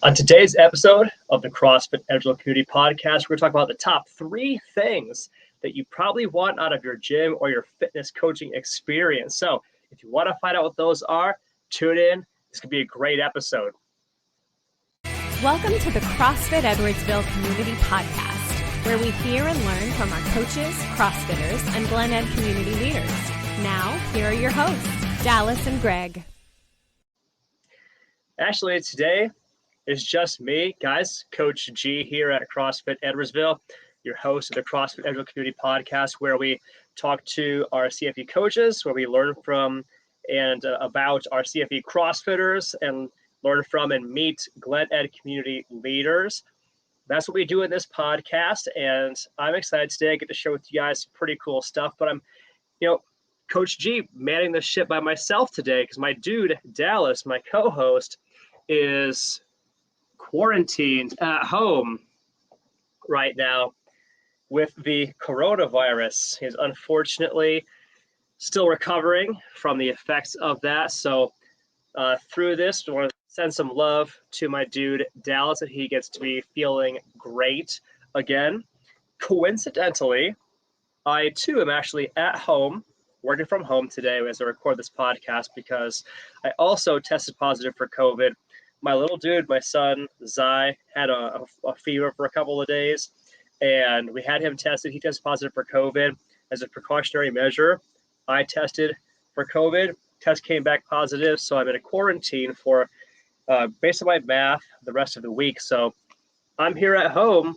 On today's episode of the CrossFit Edgehill Community Podcast, we're going to talk about the top 3 things that you probably want out of your gym or your fitness coaching experience. So if you want to find out what those are, tune in. This could be a great episode. Welcome to the CrossFit Edwardsville Community Podcast, where we hear and learn from our coaches, CrossFitters, and Glen Ed community leaders. Now, here are your hosts, Dallas and Greg. Actually, today is just me, guys. Coach G here at CrossFit Edwardsville, your host of the CrossFit Edgehill Community Podcast, where we talk to our CFE coaches, where we learn from and about our CFE CrossFitters and learn from and meet Glen Ed community leaders. That's what we do in this podcast, and I'm excited today. I get to share with you guys some pretty cool stuff, but I'm, Coach G manning the ship by myself today because my dude, Dallas, my co-host, is quarantined at home right now with the coronavirus. He's unfortunately still recovering from the effects of that. So through this, I want to send some love to my dude, Dallas, that he gets to be feeling great again. Coincidentally, I too am actually at home, working from home today as I record this podcast because I also tested positive for COVID. My little dude, my son, Zai, had a fever for a couple of days, and we had him tested. He tested positive for COVID. As a precautionary measure, I tested for COVID. Test came back positive, so I'm in a quarantine for, based on my math, the rest of the week. So I'm here at home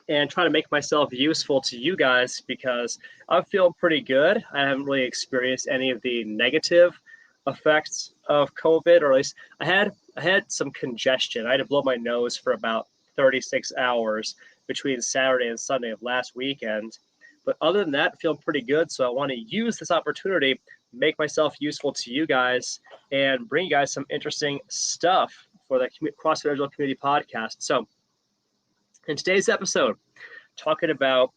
and trying to make myself useful to you guys because I'm feeling pretty good. I haven't really experienced any of the negative effects of COVID, or at least I had some congestion. I had to blow my nose for about 36 hours between Saturday and Sunday of last weekend. But other than that, feeling pretty good. So I want to use this opportunity, make myself useful to you guys, and bring you guys some interesting stuff for the CrossFit Edgehill Community Podcast. So in today's episode, talking about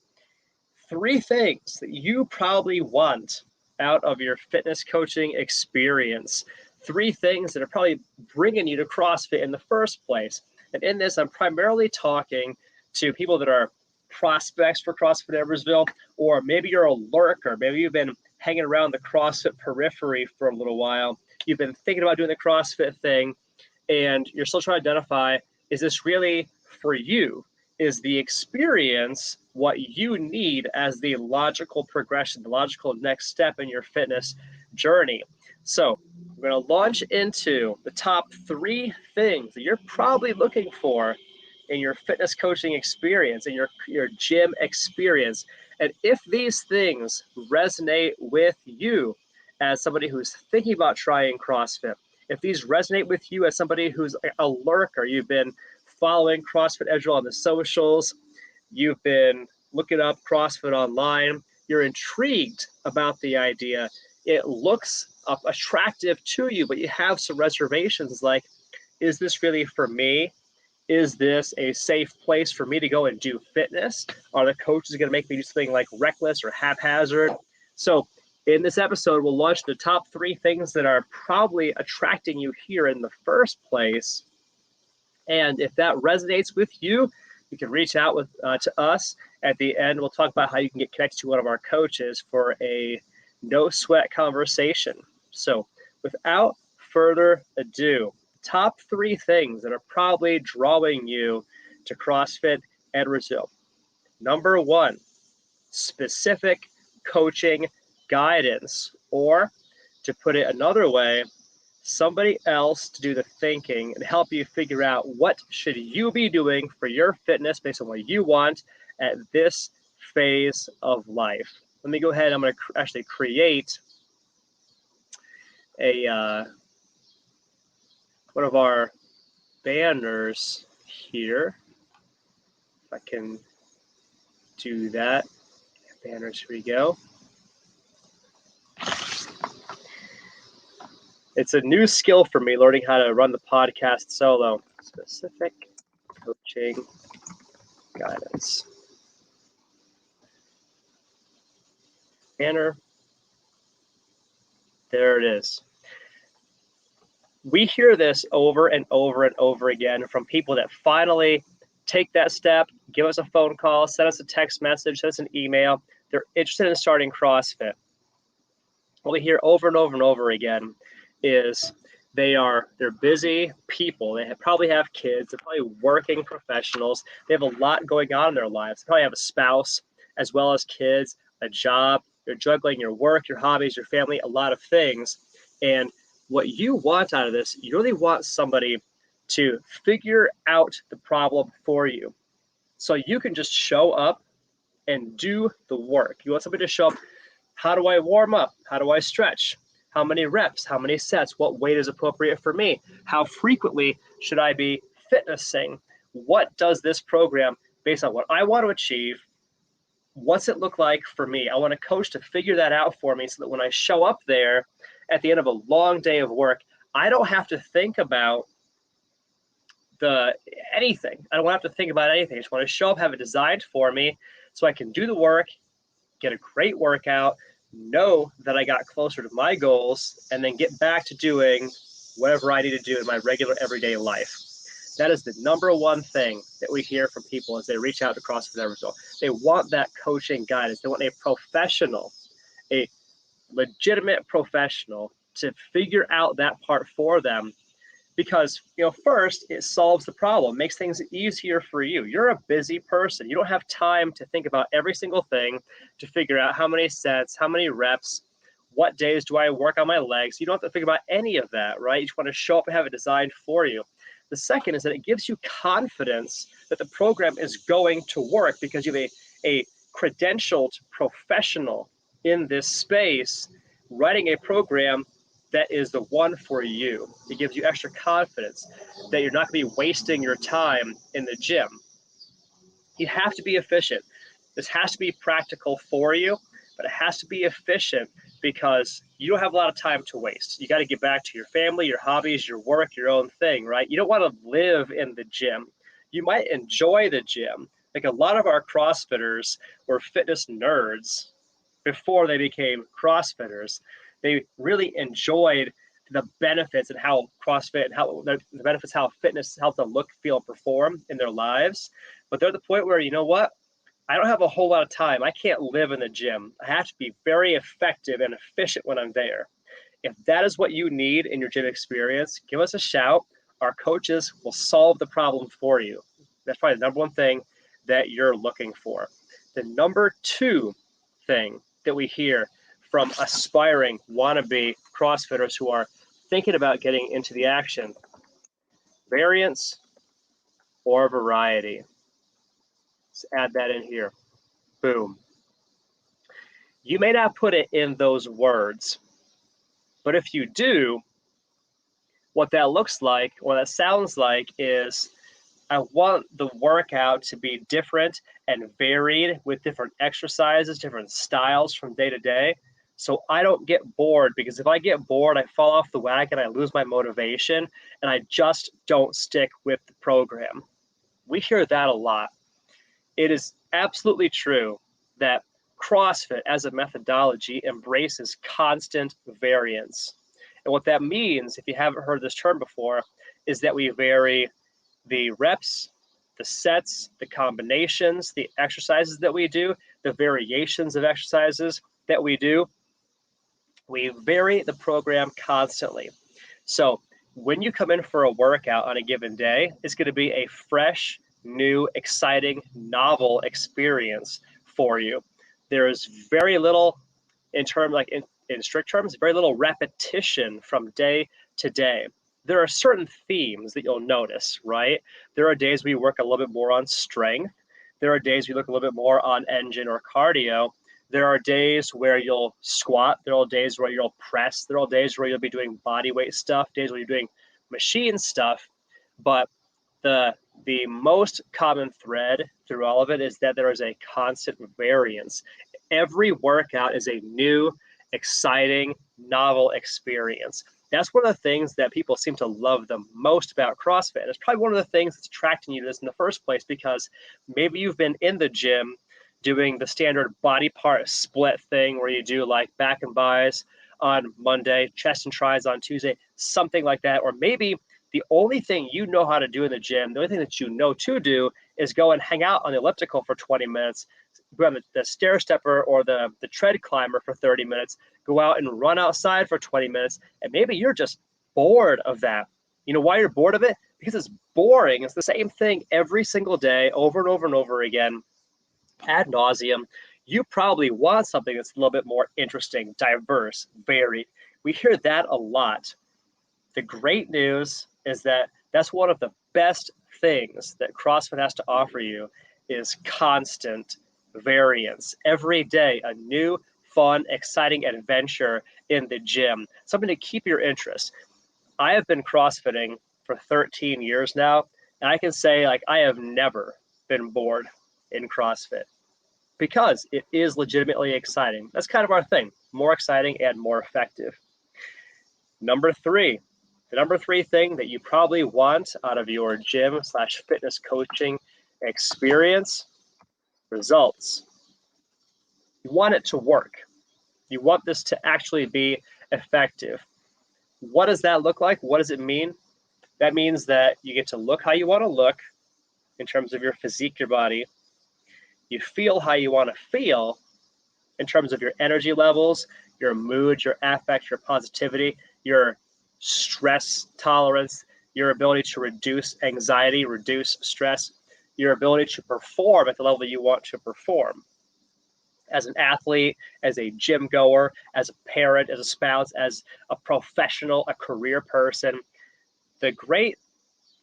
3 things that you probably want out of your fitness coaching experience. 3 things that are probably bringing you to CrossFit in the first place. And in this, I'm primarily talking to people that are prospects for CrossFit Edwardsville, or maybe you're a lurker. Maybe you've been hanging around the CrossFit periphery for a little while. You've been thinking about doing the CrossFit thing, and you're still trying to identify, is this really for you? Is the experience what you need as the logical progression, the logical next step in your fitness journey? So we're going to launch into the top 3 things that you're probably looking for in your fitness coaching experience, in your gym experience. And if these things resonate with you as somebody who's thinking about trying CrossFit, if these resonate with you as somebody who's a lurker, you've been following CrossFit Edgehill on the socials, you've been looking up CrossFit online, you're intrigued about the idea, it looks attractive to you, but you have some reservations like, is this really for me? Is this a safe place for me to go and do fitness? Are the coaches going to make me do something like reckless or haphazard? So in this episode, we'll launch the top 3 things that are probably attracting you here in the first place. And if that resonates with you, you can reach out to us. At the end, we'll talk about how you can get connected to one of our coaches for a no sweat conversation. So without further ado, top 3 things that are probably drawing you to CrossFit Edwardsville. Number 1, specific coaching guidance, or to put it another way, somebody else to do the thinking and help you figure out what should you be doing for your fitness based on what you want at this phase of life. Let me go ahead. I'm going to actually create a one of our banners here. If I can do that. Banners, here we go. It's a new skill for me, learning how to run the podcast solo. Specific coaching guidance. Banner. There it is. We hear this over and over and over again from people that finally take that step, give us a phone call, send us a text message, send us an email. They're interested in starting CrossFit. What we hear over and over and over again is they're busy people. They probably have kids. They're probably working professionals. They have a lot going on in their lives. They probably have a spouse as well as kids, a job. You're juggling your work, your hobbies, your family, a lot of things. And what you want out of this, you really want somebody to figure out the problem for you. So you can just show up and do the work. You want somebody to show up. How do I warm up? How do I stretch? How many reps? How many sets? What weight is appropriate for me? How frequently should I be fitnessing? What does this program, based on what I want to achieve, what's it look like for me? I want a coach to figure that out for me so that when I show up there at the end of a long day of work, I don't have to think about anything. I don't have to think about anything. I just want to show up, have it designed for me so I can do the work, get a great workout, know that I got closer to my goals, and then get back to doing whatever I need to do in my regular everyday life. That is the number one thing that we hear from people as they reach out to CrossFit Edwardsville. They want that coaching guidance. They want a professional, a legitimate professional to figure out that part for them. Because, first, it solves the problem, makes things easier for you. You're a busy person. You don't have time to think about every single thing, to figure out how many sets, how many reps, what days do I work on my legs. You don't have to think about any of that, right? You just want to show up and have it designed for you. The second is that it gives you confidence that the program is going to work because you have a credentialed professional in this space writing a program that is the one for you. It gives you extra confidence that you're not going to be wasting your time in the gym. You have to be efficient. This has to be practical for you, but it has to be efficient because you don't have a lot of time to waste. You got to get back to your family, your hobbies, your work, your own thing, right? You don't want to live in the gym. You might enjoy the gym. Like a lot of our CrossFitters were fitness nerds before they became CrossFitters. They really enjoyed the benefits and how CrossFit and how the benefits, how fitness helped them look, feel, and perform in their lives. But they're at the point where, you know what? I don't have a whole lot of time. I can't live in the gym. I have to be very effective and efficient when I'm there. If that is what you need in your gym experience, give us a shout. Our coaches will solve the problem for you. That's probably the number one thing that you're looking for. The number two thing that we hear from aspiring wannabe CrossFitters who are thinking about getting into the action: variance or variety. Let's add that in here. Boom. You may not put it in those words, but if you do, what that looks like, what that sounds like is, I want the workout to be different and varied with different exercises, different styles from day to day. So I don't get bored, because if I get bored, I fall off the wagon, I lose my motivation, and I just don't stick with the program. We hear that a lot. It is absolutely true that CrossFit as a methodology embraces constant variance. And what that means, if you haven't heard this term before, is that we vary the reps, the sets, the combinations, the exercises that we do, the variations of exercises that we do. We vary the program constantly. So when you come in for a workout on a given day, it's going to be a fresh, new, exciting, novel experience for you. There is very little, in strict terms, very little repetition from day to day. There are certain themes that you'll notice, right? There are days we work a little bit more on strength. There are days we look a little bit more on engine or cardio. There are days where you'll squat. There are days where you'll press. There are days where you'll be doing body weight stuff, days where you're doing machine stuff. But the most common thread through all of it is that there is a constant variance. Every workout is a new, exciting, novel experience. That's one of the things that people seem to love the most about CrossFit. It's probably one of the things that's attracting you to this in the first place, because maybe you've been in the gym doing the standard body part split thing where you do like back and buys on Monday, chest and tries on Tuesday, something like that. Or maybe the only thing you know how to do in the gym, the only thing that you know to do is go and hang out on the elliptical for 20 minutes, go on the stair stepper or the tread climber for 30 minutes, go out and run outside for 20 minutes, and maybe you're just bored of that. You know why you're bored of it? Because it's boring. It's the same thing every single day, over and over and over again, ad nauseum. You probably want something that's a little bit more interesting, diverse, varied. We hear that a lot. The great news is that that's one of the best things that CrossFit has to offer you is constant variance. Every day, a new, fun, exciting adventure in the gym, something to keep your interest. I have been CrossFitting for 13 years now, and I can say like I have never been bored in CrossFit because it is legitimately exciting. That's kind of our thing, more exciting and more effective. Number three, the number three thing that you probably want out of your gym/fitness coaching experience, results. You want it to work. You want this to actually be effective. What does that look like? What does it mean? That means that you get to look how you want to look in terms of your physique, your body. You feel how you want to feel in terms of your energy levels, your mood, your affect, your positivity, your stress tolerance, your ability to reduce anxiety, reduce stress, your ability to perform at the level you want to perform. As an athlete, as a gym goer, as a parent, as a spouse, as a professional, a career person. The great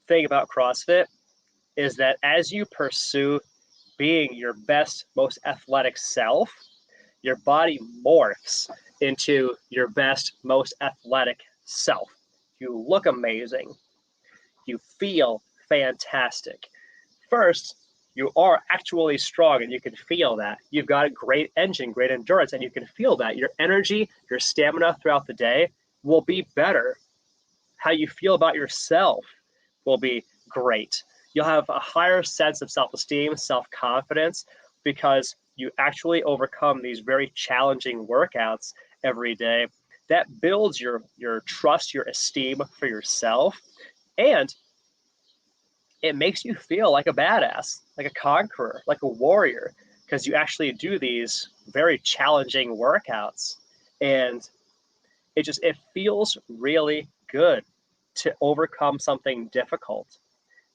thing about CrossFit is that as you pursue being your best, most athletic self, your body morphs into your best, most athletic self. You look amazing. You feel fantastic. First, you are actually strong and you can feel that. You've got a great engine, great endurance, and you can feel that. Your energy, your stamina throughout the day will be better. How you feel about yourself will be great. You'll have a higher sense of self-esteem, self-confidence, because you actually overcome these very challenging workouts every day. That builds your trust, your esteem for yourself, and it makes you feel like a badass, like a conqueror, like a warrior, because you actually do these very challenging workouts. And it feels really good to overcome something difficult.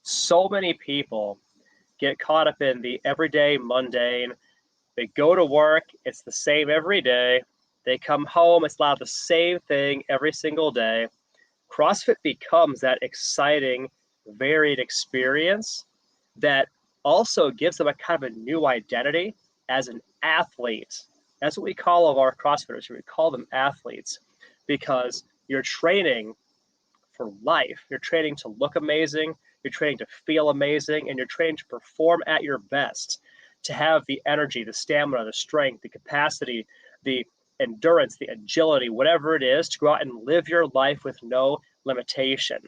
So many people get caught up in the everyday mundane. They go to work, it's the same every day. They come home, it's a lot of the same thing every single day. CrossFit becomes that exciting, varied experience that also gives them a kind of a new identity as an athlete. That's what we call all of our CrossFitters. We call them athletes because you're training for life. You're training to look amazing, you're training to feel amazing, and you're training to perform at your best, to have the energy, the stamina, the strength, the capacity, the endurance, the agility, whatever it is, to go out and live your life with no limitation.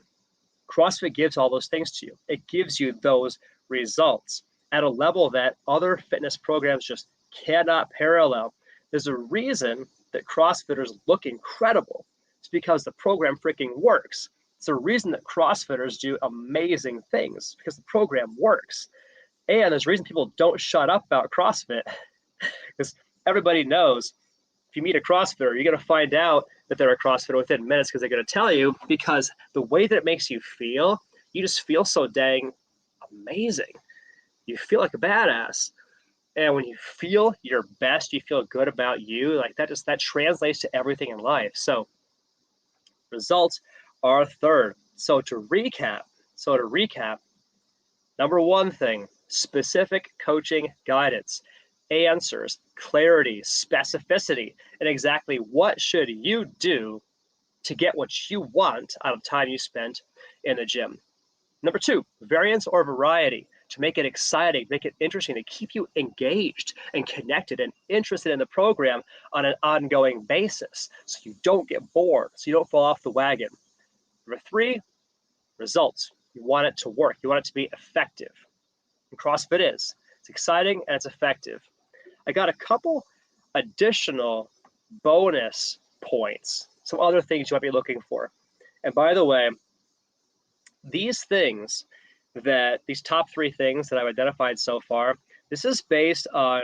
CrossFit gives all those things to you. It gives you those results at a level that other fitness programs just cannot parallel. There's a reason that CrossFitters look incredible. It's because the program freaking works. It's a reason that CrossFitters do amazing things, because the program works. And there's a reason people don't shut up about CrossFit, because everybody knows if you meet a CrossFitter, you're going to find out that they're a CrossFitter within minutes, because they're going to tell you, because the way that it makes you feel, you just feel so dang amazing. You feel like a badass. And when you feel your best, you feel good about you, like that translates to everything in life. So results are third. So to recap, number one thing, specific coaching guidance, answers, clarity, specificity, and exactly what should you do to get what you want out of time you spent in the gym. Number two, variance or variety, to make it exciting, make it interesting, to keep you engaged and connected and interested in the program on an ongoing basis, so you don't get bored, so you don't fall off the wagon. Number three, results. You want it to work. You want it to be effective. And CrossFit is. It's exciting and it's effective. I got a couple additional bonus points, some other things you might be looking for. And by the way, these things these top 3 things that I've identified so far, this is based on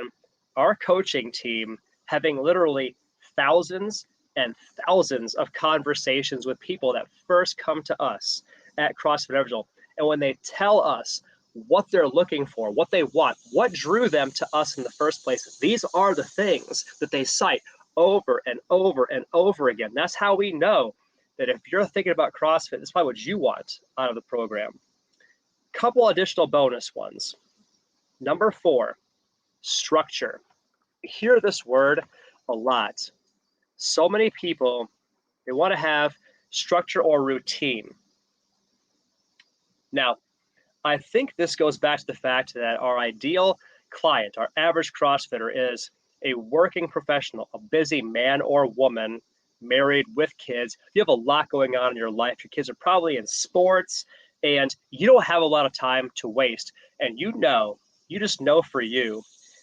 our coaching team having literally thousands and thousands of conversations with people that first come to us at CrossFit Edwardsville. And when they tell us what they're looking for, what they want, what drew them to us in the first place, these are the things that they cite over and over and over again. That's how we know that if you're thinking about CrossFit, this is probably what you want out of the program. Couple additional bonus ones. Number 4, structure. We hear this word a lot. So many people, they want to have structure or routine. Now, I think this goes back to the fact that our ideal client, our average CrossFitter, is a working professional, a busy man or woman, married with kids. You have a lot going on in your life. Your kids are probably in sports, and you don't have a lot of time to waste. And you just know for you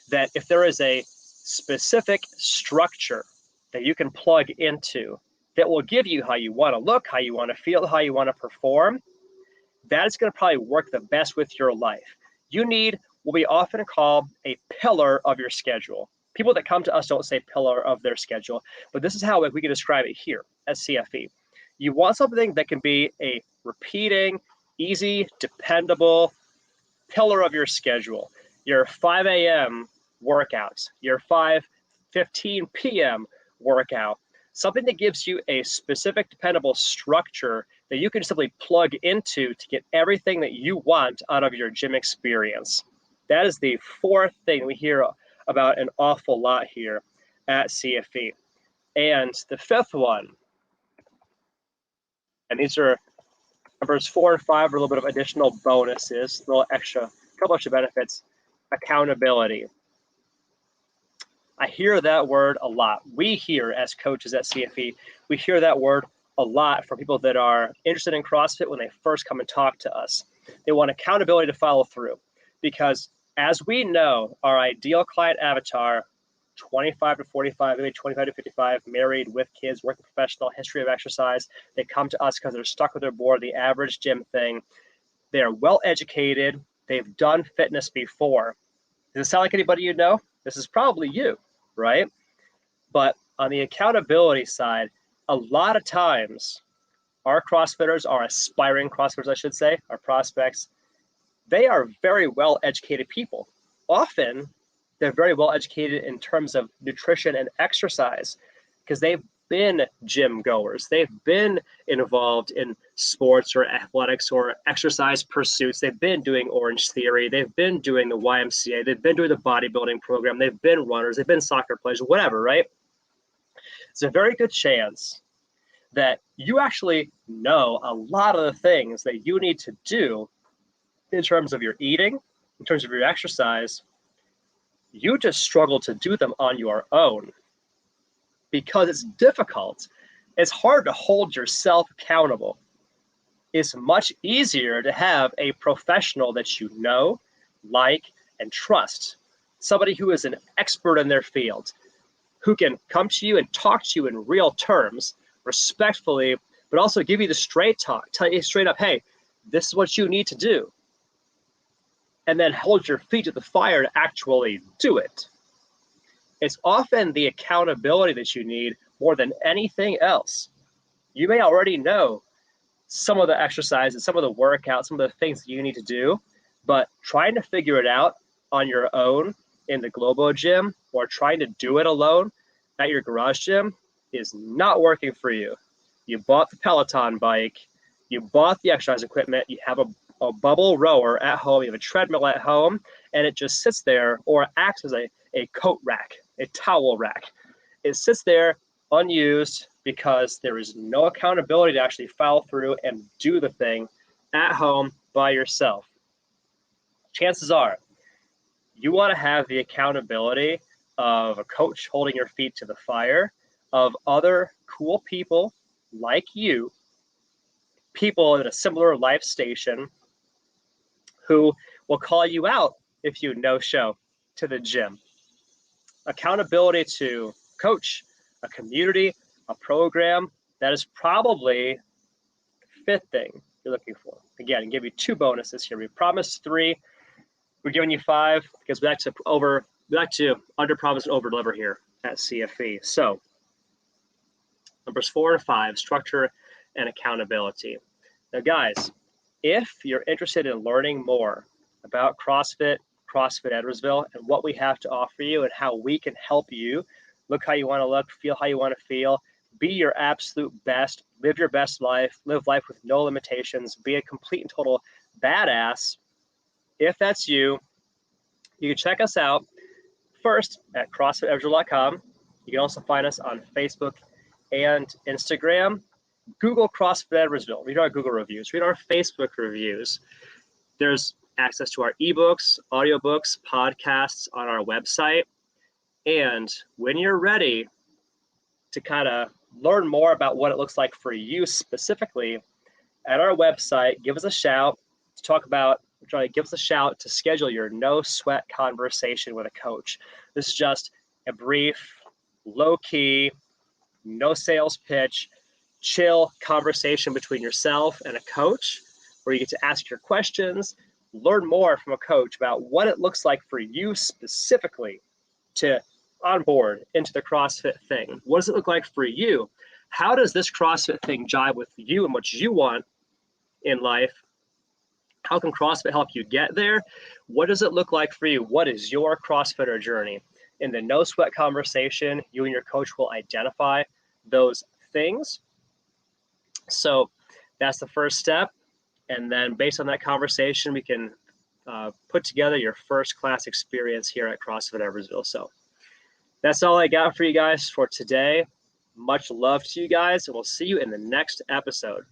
that if there is a specific structure that you can plug into that will give you how you want to look, how you want to feel, how you want to perform, that is going to probably work the best with your life. You need what we often call a pillar of your schedule. People that come to us don't say pillar of their schedule, but this is how we can describe it here at CFE. You want something that can be a repeating, easy, dependable pillar of your schedule. Your 5 a.m. workouts, your 5:15 p.m. workout, something that gives you a specific, dependable structure that you can simply plug into to get everything that you want out of your gym experience. That is the 4th thing we hear about an awful lot here at CFE. And the 5th one, and these are numbers 4 and 5 are a little bit of additional bonuses, a little extra, a couple extra benefits. Accountability. I hear that word a lot. We hear as coaches at CFE, we hear that word a lot from people that are interested in CrossFit when they first come and talk to us. They want accountability to follow through because as we know, our ideal client avatar, 25 to 45, maybe 25 to 55, married with kids, working professional, history of exercise. They come to us because they're stuck with their board, the average gym thing. They are well educated. They've done fitness before. Does it sound like anybody you know? This is probably you, right? But on the accountability side, a lot of times our CrossFitters, our aspiring CrossFitters, I should say, our prospects, they are very well educated people. Often they're very well educated in terms of nutrition and exercise because they've been gym goers. They've been involved in sports or athletics or exercise pursuits. They've been doing Orange Theory. They've been doing the YMCA. They've been doing the bodybuilding program. They've been runners. They've been soccer players, whatever, right? It's a very good chance that you actually know a lot of the things that you need to do in terms of your eating, in terms of your exercise. You just struggle to do them on your own because it's difficult. It's hard to hold yourself accountable. It's much easier to have a professional that you know, like, and trust. Somebody who is an expert in their field, who can come to you and talk to you in real terms, respectfully, but also give you the straight talk, tell you straight up, hey, this is what you need to do. And then hold your feet to the fire to actually do it. It's often the accountability that you need more than anything else. You may already know some of the exercises, some of the workouts, some of the things that you need to do, but trying to figure it out on your own in the Globo gym or trying to do it alone at your garage gym is not working for you. You bought the Peloton bike, you bought the exercise equipment, you have a bubble rower at home, you have a treadmill at home, and it just sits there or acts as a coat rack, a towel rack. It sits there unused because there is no accountability to actually follow through and do the thing at home by yourself. Chances are you want to have the accountability of a coach holding your feet to the fire, of other cool people like you, people in a similar life station who will call you out if you no-show to the gym. Accountability to coach, a community, a program, that is probably the fifth thing you're looking for. Again, give you 2 bonuses here. We promised 3. We're giving you 5 because we like to under promise and over deliver here at CFE. So numbers 4 and 5, structure and accountability. Now, guys, if you're interested in learning more about CrossFit Edwardsville, and what we have to offer you and how we can help you look how you want to look, feel how you want to feel, be your absolute best, live your best life, live life with no limitations, be a complete and total badass. If that's you, you can check us out first at CrossFitEdwardsville.com. You can also find us on Facebook and Instagram. Google CrossFit Edwardsville. Read our Google reviews. Read our Facebook reviews. There's access to our ebooks, audiobooks, podcasts on our website. And when you're ready to kind of learn more about what it looks like for you specifically, at our website, give us a shout to schedule your no sweat conversation with a coach. This is just a brief, low key, no sales pitch, chill conversation between yourself and a coach, where you get to ask your questions, learn more from a coach about what it looks like for you specifically to onboard into the CrossFit thing. What does it look like for you? How does this CrossFit thing jive with you and what you want in life? How can CrossFit help you get there? What does it look like for you? What is your CrossFitter journey? In the no sweat conversation, you and your coach will identify those things. So that's the first step. And then based on that conversation, we can put together your first class experience here at CrossFit Edwardsville. So that's all I got for you guys for today. Much love to you guys, and we'll see you in the next episode.